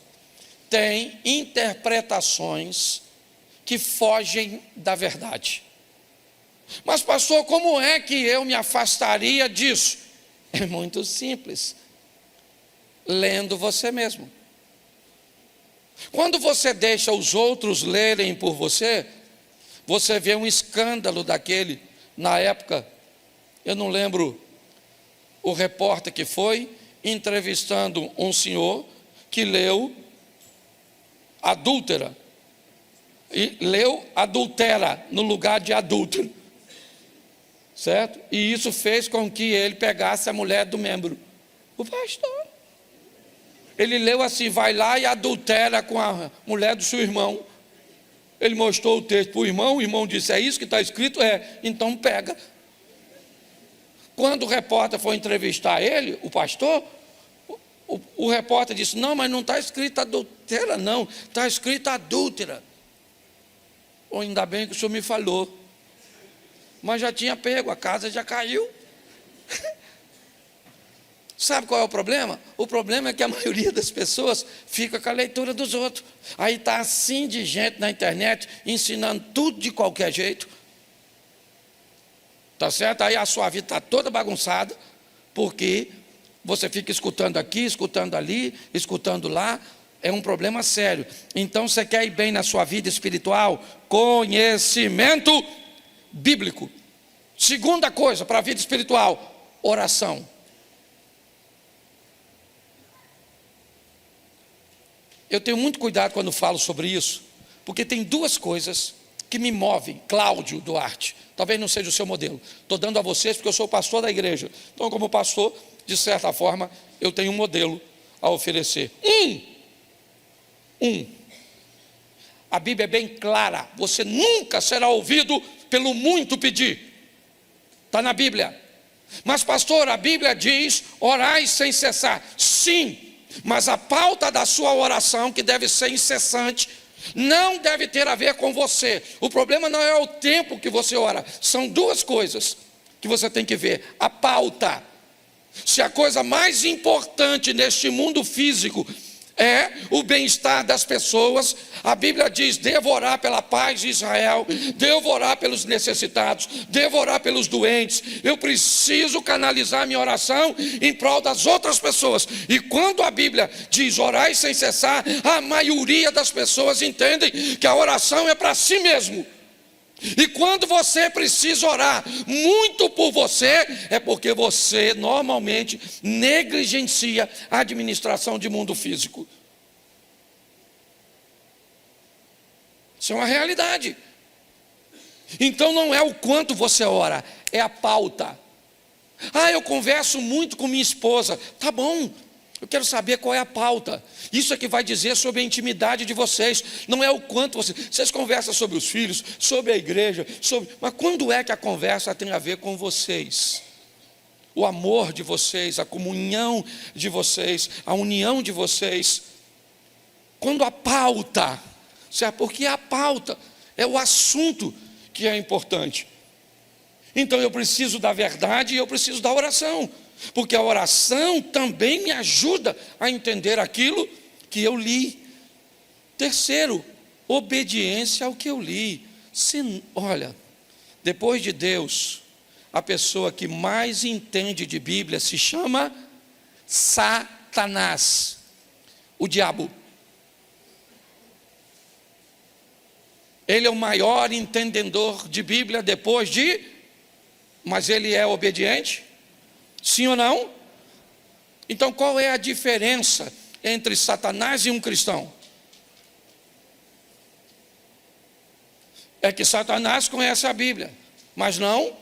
Tem interpretações que fogem da verdade. Mas pastor, como é que eu me afastaria disso? É muito simples. Lendo você mesmo. Quando você deixa os outros lerem por você, você vê um escândalo daquele. Na época, eu não lembro o repórter que foi, entrevistando um senhor que leu adúltera. E leu adultera no lugar de adúltero. Certo? E isso fez com que ele pegasse a mulher do membro. O pastor. Ele leu assim, vai lá e adultera com a mulher do seu irmão. Ele mostrou o texto para o irmão disse, é isso que está escrito? É, então pega. Quando o repórter foi entrevistar ele, o pastor, o repórter disse, não, mas não está escrito adultera não, está escrito adúltera. Ou ainda bem que o senhor me falou. Mas já tinha pego, a casa já caiu. Sabe qual é o problema? O problema é que a maioria das pessoas fica com a leitura dos outros. Aí está assim de gente na internet, ensinando tudo de qualquer jeito. Tá certo? Aí a sua vida está toda bagunçada, porque você fica escutando aqui, escutando ali, escutando lá. É um problema sério. Então você quer ir bem na sua vida espiritual? Conhecimento bíblico. Segunda coisa para a vida espiritual, oração. Eu tenho muito cuidado quando falo sobre isso, porque tem duas coisas que me movem. Cláudio Duarte, talvez não seja o seu modelo, estou dando a vocês porque eu sou pastor da igreja. Então, como pastor, de certa forma, eu tenho um modelo a oferecer. A Bíblia é bem clara, você nunca será ouvido pelo muito pedir. Está na Bíblia. Mas pastor, a Bíblia diz, orai sem cessar. Sim, mas a pauta da sua oração, que deve ser incessante, não deve ter a ver com você. O problema não é o tempo que você ora. São duas coisas que você tem que ver. A pauta. Se a coisa mais importante neste mundo físico é o bem-estar das pessoas, a Bíblia diz, devo orar pela paz de Israel, devo orar pelos necessitados, devo orar pelos doentes, eu preciso canalizar minha oração em prol das outras pessoas. E quando a Bíblia diz orai sem cessar, a maioria das pessoas entendem que a oração é para si mesmo. E quando você precisa orar muito por você, é porque você normalmente negligencia a administração de mundo físico. Isso é uma realidade. Então não é o quanto você ora, é a pauta. Eu converso muito com minha esposa. Tá bom, eu quero saber qual é a pauta. Isso é que vai dizer sobre a intimidade de vocês. Não é o quanto vocês conversam sobre os filhos, sobre a igreja, mas quando é que a conversa tem a ver com vocês? O amor de vocês, a comunhão de vocês, a união de vocês. Quando a pauta, porque a pauta é o assunto que é importante. Então eu preciso da verdade e eu preciso da oração. Porque a oração também me ajuda a entender aquilo que eu li. Terceiro, obediência ao que eu li. Olha, depois de Deus, a pessoa que mais entende de Bíblia se chama Satanás, o diabo. Ele é o maior entendedor de Bíblia mas ele é obediente? Sim ou não? Então qual é a diferença entre Satanás e um cristão? É que Satanás conhece a Bíblia, mas não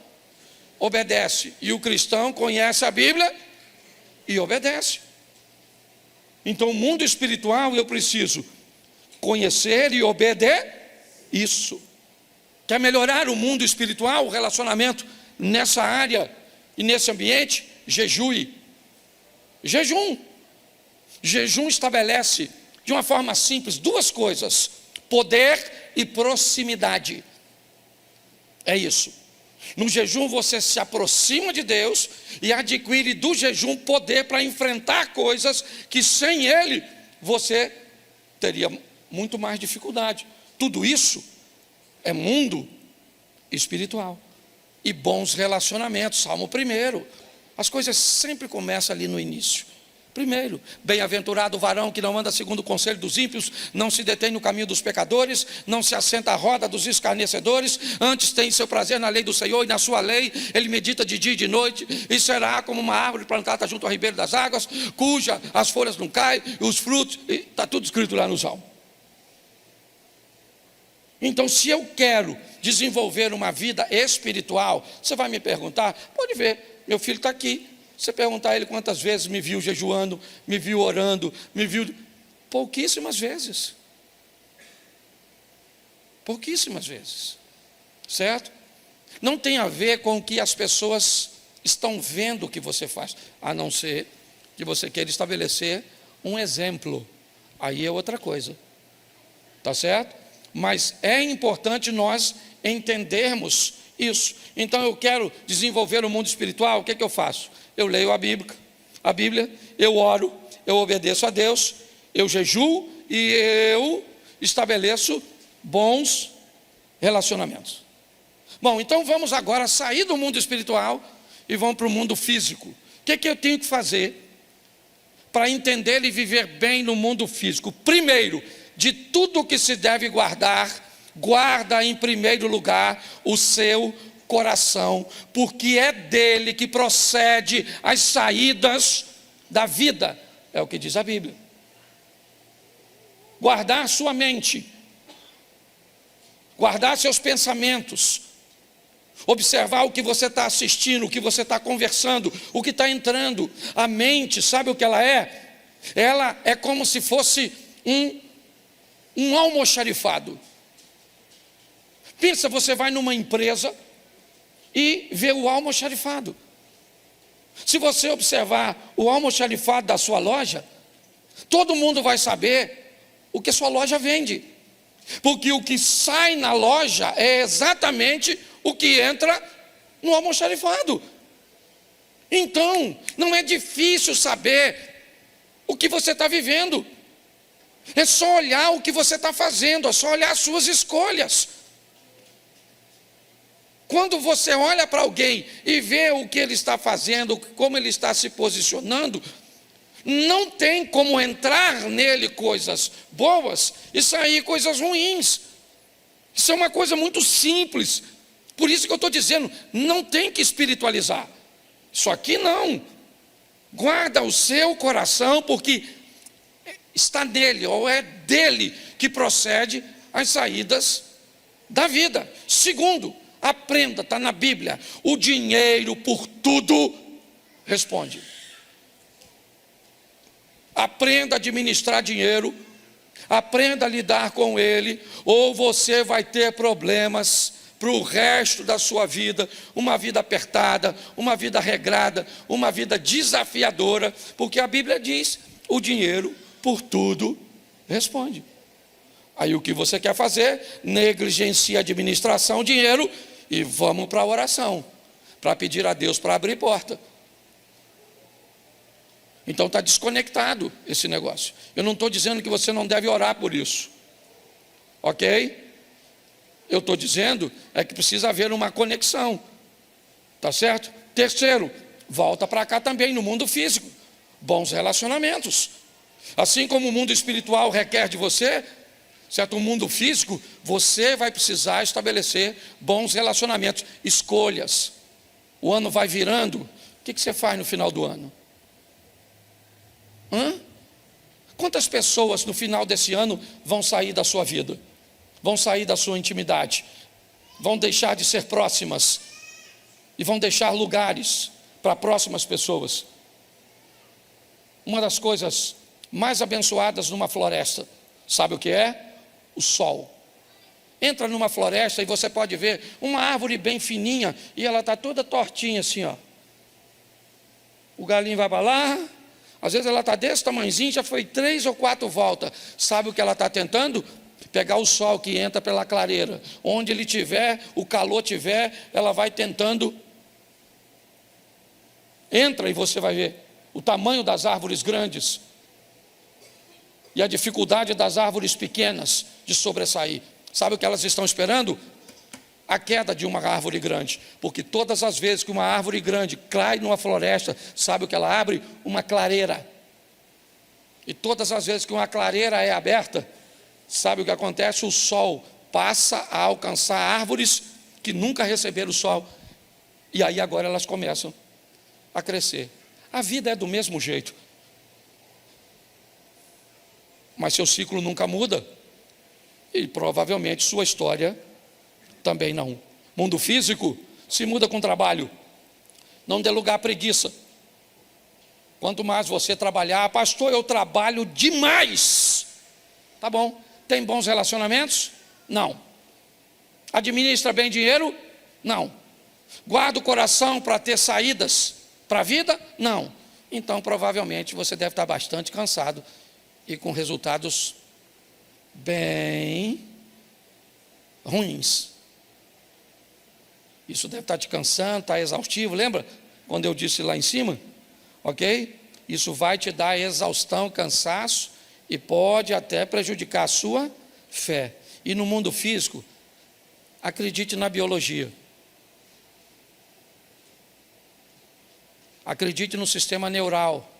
obedece. E o cristão conhece a Bíblia e obedece. Então o mundo espiritual eu preciso conhecer e obedecer. Isso. Quer melhorar o mundo espiritual, o relacionamento nessa área e nesse ambiente? Jejue. Jejum. Jejum estabelece de uma forma simples duas coisas: poder e proximidade. É isso. No jejum você se aproxima de Deus e adquire do jejum poder para enfrentar coisas que sem ele você teria muito mais dificuldade. Tudo isso é mundo espiritual e bons relacionamentos. Salmo 1. As coisas sempre começam ali no início. Primeiro, bem-aventurado o varão que não anda segundo o conselho dos ímpios, não se detém no caminho dos pecadores, não se assenta à roda dos escarnecedores, antes tem seu prazer na lei do Senhor, e na sua lei ele medita de dia e de noite, e será como uma árvore plantada junto ao ribeiro das águas, cuja as folhas não caem, e os frutos, está tudo escrito lá no Salmo. Então, se eu quero desenvolver uma vida espiritual, você vai me perguntar, pode ver, meu filho está aqui. Você perguntar a ele quantas vezes me viu jejuando, me viu orando, me viu... Pouquíssimas vezes. Pouquíssimas vezes. Certo? Não tem a ver com o que as pessoas estão vendo que você faz, a não ser que você queira estabelecer um exemplo. Aí é outra coisa. Tá certo? Mas é importante nós entendermos isso. Então eu quero desenvolver o mundo espiritual, o que é que eu faço? Eu leio a Bíblia, eu oro, eu obedeço a Deus, eu jejuo e eu estabeleço bons relacionamentos. Bom, então vamos agora sair do mundo espiritual e vamos para o mundo físico. O que é que eu tenho que fazer para entender e viver bem no mundo físico? Primeiro, de tudo que se deve guardar, guarda em primeiro lugar o seu coração, porque é dele que procede as saídas da vida, é o que diz a Bíblia. Guardar sua mente, guardar seus pensamentos, observar o que você está assistindo, o que você está conversando, o que está entrando. A mente, sabe o que ela é? Ela é como se fosse um almoxarifado. Pensa, você vai numa empresa e vê o almoxarifado. Se você observar o almoxarifado da sua loja, todo mundo vai saber o que sua loja vende, porque o que sai na loja é exatamente o que entra no almoxarifado. Então, não é difícil saber o que você está vivendo, é só olhar o que você está fazendo, é só olhar as suas escolhas. Quando você olha para alguém e vê o que ele está fazendo, como ele está se posicionando, não tem como entrar nele coisas boas e sair coisas ruins. Isso é uma coisa muito simples. Por isso que eu estou dizendo, não tem que espiritualizar. Isso aqui não. Guarda o seu coração, porque está nele, ou é dele que procede as saídas da vida. Segundo, aprenda, está na Bíblia, o dinheiro por tudo responde. Aprenda a administrar dinheiro, aprenda a lidar com ele, ou você vai ter problemas para o resto da sua vida, uma vida apertada, uma vida regrada, uma vida desafiadora, porque a Bíblia diz, o dinheiro por tudo responde. Aí o que você quer fazer? Negligencia a administração, dinheiro, e vamos para a oração, para pedir a Deus para abrir porta. Então está desconectado esse negócio. Eu não estou dizendo que você não deve orar por isso, ok? Eu estou dizendo é que precisa haver uma conexão, tá certo? Terceiro, volta para cá também no mundo físico, bons relacionamentos. Assim como o mundo espiritual requer de você, certo? O mundo físico, você vai precisar estabelecer bons relacionamentos, escolhas. O ano vai virando, o que você faz no final do ano? Quantas pessoas no final desse ano vão sair da sua vida? Vão sair da sua intimidade? Vão deixar de ser próximas? E vão deixar lugares para próximas pessoas? Uma das coisas mais abençoadas numa floresta, sabe o que é? O sol. Entra numa floresta e você pode ver uma árvore bem fininha e ela está toda tortinha assim, ó. O galinho vai para lá, às vezes ela está desse tamanhozinho, já foi 3 ou 4 voltas. Sabe o que ela está tentando? pegar o sol que entra pela clareira, onde ele tiver, o calor tiver, ela vai tentando, entra e você vai ver o tamanho das árvores grandes e a dificuldade das árvores pequenas de sobressair. Sabe o que elas estão esperando? A queda de uma árvore grande, porque todas as vezes que uma árvore grande cai numa floresta, sabe o que ela abre? Uma clareira. E todas as vezes que uma clareira é aberta, sabe o que acontece? O sol passa a alcançar árvores que nunca receberam o sol, e aí agora elas começam a crescer. A vida é do mesmo jeito, mas seu ciclo nunca muda, e provavelmente sua história também não. Mundo físico se muda com trabalho. Não dê lugar à preguiça. Quanto mais você trabalhar, pastor, eu trabalho demais. Tá bom. Tem bons relacionamentos? Não. Administra bem dinheiro? Não. Guarda o coração para ter saídas para a vida? Não. Então provavelmente você deve estar bastante cansado e com resultados bem ruins. Isso deve estar te cansando, está exaustivo. Lembra quando eu disse lá em cima? Ok? Isso vai te dar exaustão, cansaço e pode até prejudicar a sua fé. E no mundo físico, acredite na biologia. Acredite no sistema neural.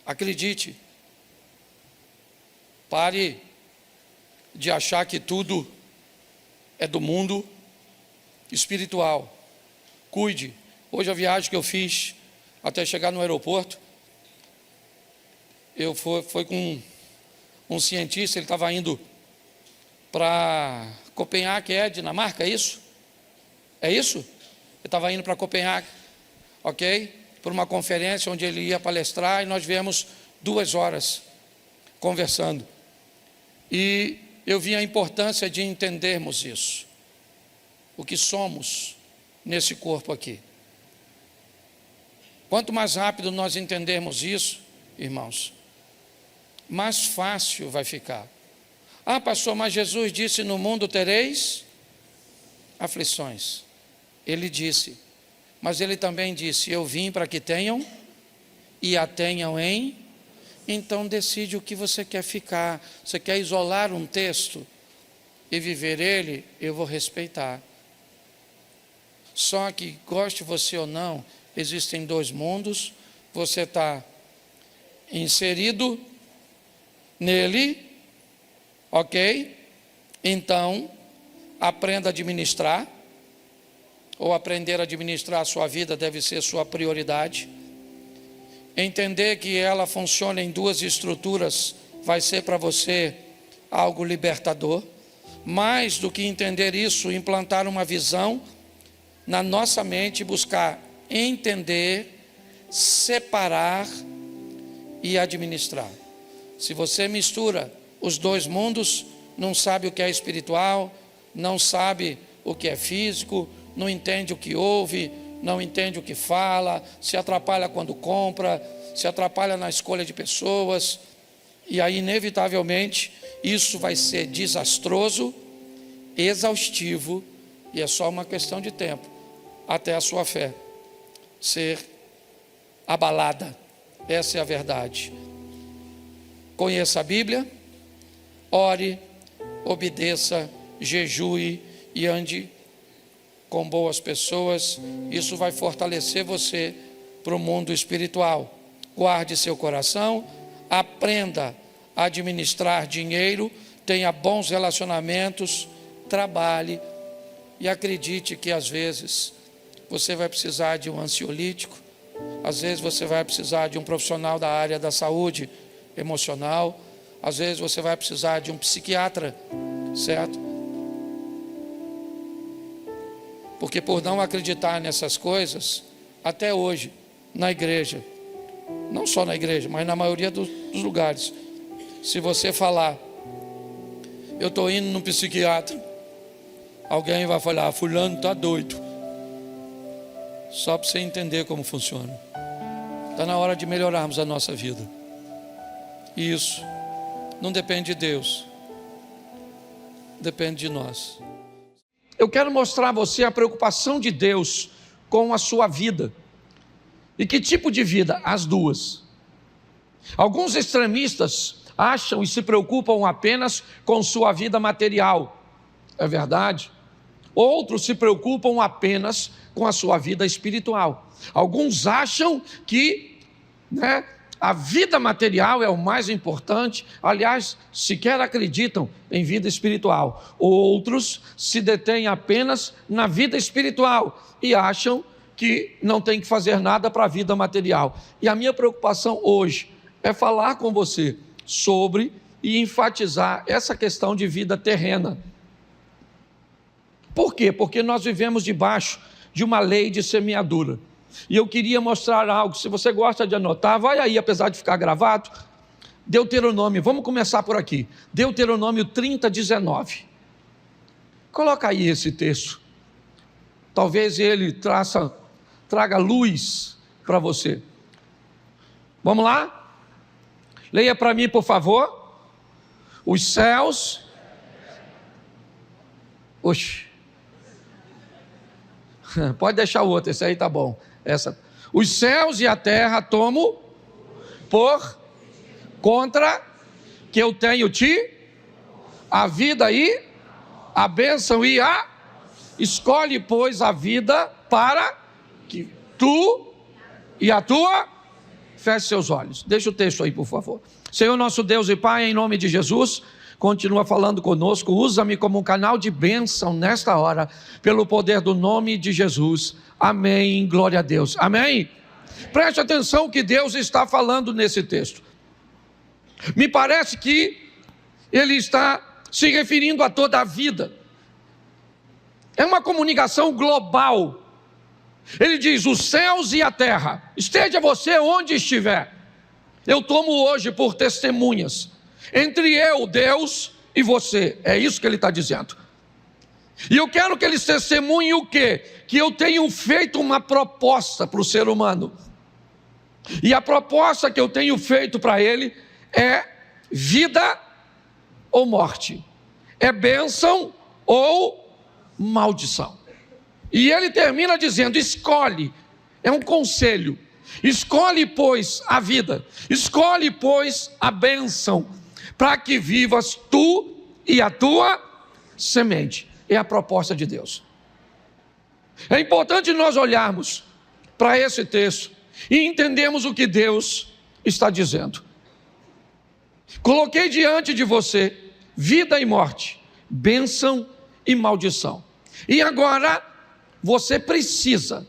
Acredite. Pare de achar que tudo é do mundo espiritual. Cuide. Hoje a viagem que eu fiz até chegar no aeroporto, foi com um cientista, ele estava indo para Copenhague, é Dinamarca, é isso? É isso? Ele estava indo para Copenhague, ok? Por uma conferência onde ele ia palestrar e nós viemos 2 horas conversando. E eu vi a importância de entendermos isso, o que somos nesse corpo aqui. Quanto mais rápido nós entendermos isso, irmãos, mais fácil vai ficar. Ah, pastor, mas Jesus disse: no mundo tereis aflições. Ele disse, mas ele também disse: eu vim para que tenham e a tenham em. Então decide o que você quer ficar. Você quer isolar um texto e viver ele? Eu vou respeitar. Só que, goste você ou não, existem 2 mundos. Você está inserido nele, ok? Então, aprenda a administrar, ou aprender a administrar a sua vida deve ser sua prioridade. Entender que ela funciona em 2 estruturas vai ser para você algo libertador. Mais do que entender isso, implantar uma visão na nossa mente, buscar entender, separar e administrar. Se você mistura os 2 mundos, não sabe o que é espiritual, não sabe o que é físico, não entende o que ouve, não entende o que fala, se atrapalha quando compra, se atrapalha na escolha de pessoas, e aí inevitavelmente isso vai ser desastroso, exaustivo, e é só uma questão de tempo até a sua fé ser abalada. Essa é a verdade. Conheça a Bíblia, ore, obedeça, jejue e ande com boas pessoas. Isso vai fortalecer você para o mundo espiritual. Guarde seu coração, aprenda a administrar dinheiro, tenha bons relacionamentos, trabalhe e acredite que às vezes você vai precisar de um ansiolítico, às vezes você vai precisar de um profissional da área da saúde emocional, às vezes você vai precisar de um psiquiatra, certo? Porque por não acreditar nessas coisas, até hoje, na igreja, não só na igreja, mas na maioria dos lugares, se você falar, eu estou indo no psiquiatra, alguém vai falar, fulano está doido. Só para você entender como funciona. Está na hora de melhorarmos a nossa vida. Isso. não depende de Deus, depende de nós. Eu quero mostrar a você a preocupação de Deus com a sua vida. E que tipo de vida? As duas. Alguns extremistas acham e se preocupam apenas com sua vida material. É verdade. Outros se preocupam apenas com a sua vida espiritual. Alguns acham que, a vida material é o mais importante, aliás, sequer acreditam em vida espiritual. Outros se detêm apenas na vida espiritual e acham que não tem que fazer nada para a vida material. E a minha preocupação hoje é falar com você sobre e enfatizar essa questão de vida terrena. Por quê? Porque nós vivemos debaixo de uma lei de semeadura. E eu queria mostrar algo, se você gosta de anotar, vai aí, apesar de ficar gravado, Deuteronômio, vamos começar por aqui, Deuteronômio 30, 19. Coloca aí esse texto, talvez ele traga luz para você. Vamos lá? Leia para mim, por favor. Os céus... Pode deixar o outro, esse aí tá bom. Os céus e a terra tomo por contra que eu tenho a vida e a bênção e a... Escolhe, pois, a vida para que tu e a tua... Feche seus olhos. Deixa o texto aí, por favor. Senhor nosso Deus e Pai, em nome de Jesus, continua falando conosco, usa-me como um canal de bênção nesta hora, pelo poder do nome de Jesus. Amém, glória a Deus. Amém? Preste atenção que Deus está falando nesse texto. Me parece que Ele está se referindo a toda a vida. É uma comunicação global. Ele diz, os céus e a terra, esteja você onde estiver, eu tomo hoje por testemunhas, entre eu, Deus, e você. É isso que Ele está dizendo. E eu quero que eles testemunhem o quê? Que eu tenho feito uma proposta para o ser humano. E a proposta que eu tenho feito para ele é vida ou morte. É bênção ou maldição. E ele termina dizendo, escolhe. É um conselho. Escolhe, pois, a vida. Escolhe, pois, a bênção, para que vivas tu e a tua semente. É a proposta de Deus. É importante nós olharmos para esse texto e entendermos o que Deus está dizendo. Coloquei diante de você vida e morte, bênção e maldição. E agora você precisa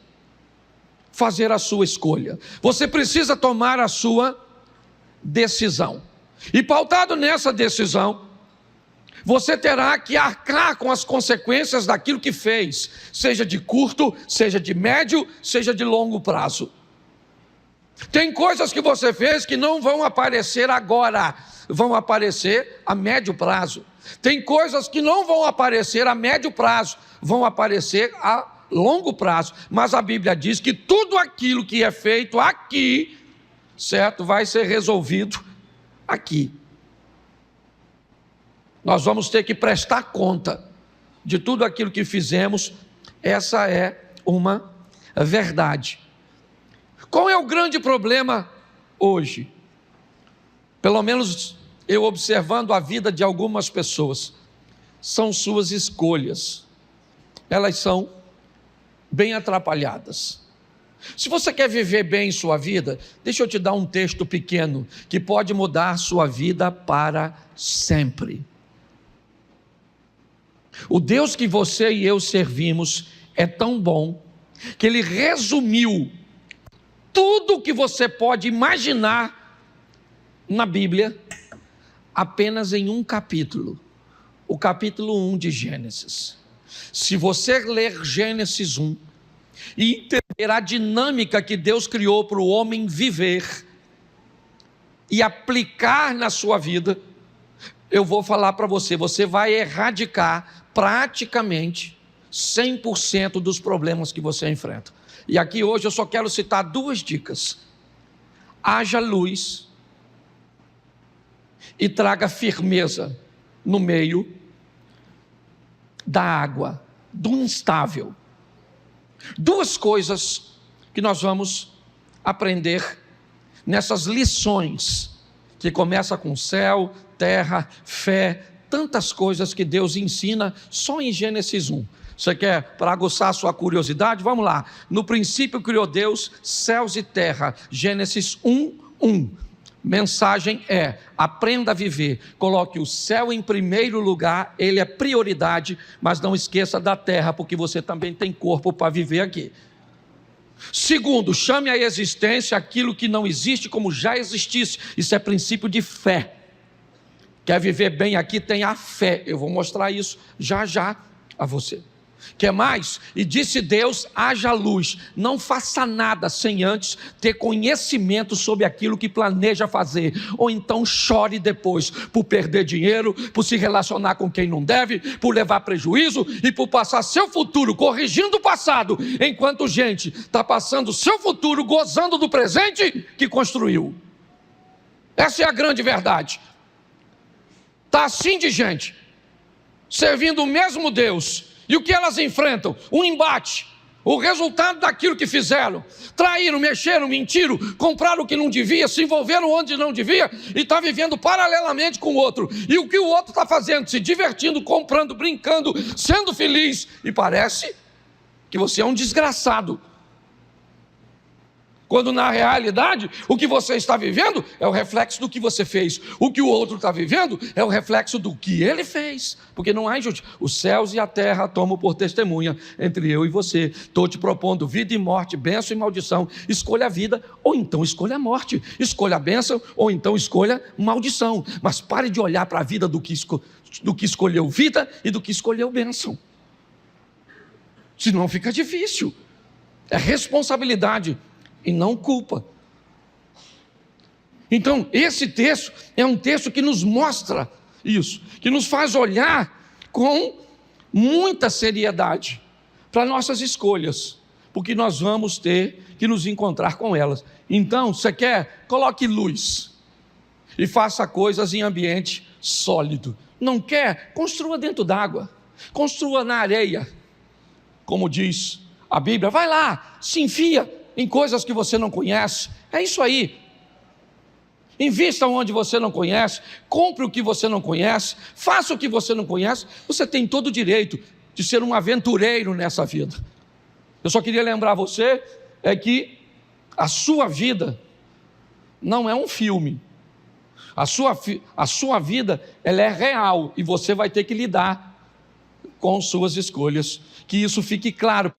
fazer a sua escolha. Você precisa tomar a sua decisão. E pautado nessa decisão, você terá que arcar com as consequências daquilo que fez, seja de curto, seja de médio, seja de longo prazo. Tem coisas que você fez que não vão aparecer agora, vão aparecer a médio prazo. Tem coisas que não vão aparecer a médio prazo, vão aparecer a longo prazo. Mas a Bíblia diz que tudo aquilo que é feito aqui, certo, vai ser resolvido aqui. Nós vamos ter que prestar conta de tudo aquilo que fizemos. Essa é uma verdade. Qual é o grande problema hoje? Pelo menos eu observando a vida de algumas pessoas, são suas escolhas. Elas são bem atrapalhadas. Se você quer viver bem sua vida, deixa eu te dar um texto pequeno que pode mudar sua vida para sempre. O Deus que você e eu servimos é tão bom que Ele resumiu tudo o que você pode imaginar na Bíblia apenas em um capítulo, o capítulo 1 de Gênesis. Se você ler Gênesis 1 e entender a dinâmica que Deus criou para o homem viver e aplicar na sua vida, eu vou falar para você, você vai erradicar praticamente 100% dos problemas que você enfrenta. E aqui hoje eu só quero citar duas dicas. Haja luz e traga firmeza no meio da água, do instável. Duas coisas que nós vamos aprender nessas lições, que começa com céu, terra, fé, tantas coisas que Deus ensina só em Gênesis 1. Você quer, para aguçar a sua curiosidade? Vamos lá. No princípio criou Deus céus e terra. Gênesis 1:1. Mensagem é: aprenda a viver. Coloque o céu em primeiro lugar, ele é prioridade, mas não esqueça da terra, porque você também tem corpo para viver aqui. Segundo, chame à existência aquilo que não existe como já existisse. Isso é princípio de fé. Quer viver bem aqui? Tenha fé. Eu vou mostrar isso já já a você. Quer mais? E disse Deus: haja luz. Não faça nada sem antes ter conhecimento sobre aquilo que planeja fazer. Ou então chore depois por perder dinheiro, por se relacionar com quem não deve, por levar prejuízo e por passar seu futuro corrigindo o passado, enquanto gente está passando seu futuro gozando do presente que construiu. Essa é a grande verdade. Está assim de gente, servindo o mesmo Deus. E o que elas enfrentam? Um embate. O resultado daquilo que fizeram. Traíram, mexeram, mentiram, compraram o que não devia, se envolveram onde não devia e está vivendo paralelamente com o outro. E o que o outro está fazendo? Se divertindo, comprando, brincando, sendo feliz. E parece que você é um desgraçado. Quando na realidade, o que você está vivendo é o reflexo do que você fez. O que o outro está vivendo é o reflexo do que ele fez. Porque não há injustiça. Os céus e a terra tomam por testemunha entre eu e você. Estou te propondo vida e morte, bênção e maldição. Escolha a vida ou então escolha a morte. Escolha a bênção ou então escolha maldição. Mas pare de olhar para a vida do que escolheu vida e do que escolheu bênção. Senão fica difícil. É responsabilidade e não culpa. Então, esse texto é um texto que nos mostra isso, que nos faz olhar com muita seriedade para nossas escolhas, porque nós vamos ter que nos encontrar com elas. Então, você quer? Coloque luz e faça coisas em ambiente sólido. Não quer? Construa dentro d'água, construa na areia, como diz a Bíblia. Vai lá, se enfia em coisas que você não conhece. É isso aí. Invista onde você não conhece, compre o que você não conhece, faça o que você não conhece. Você tem todo o direito de ser um aventureiro nessa vida. Eu só queria lembrar você que a sua vida não é um filme. A sua vida, ela é real e você vai ter que lidar com suas escolhas. Que isso fique claro.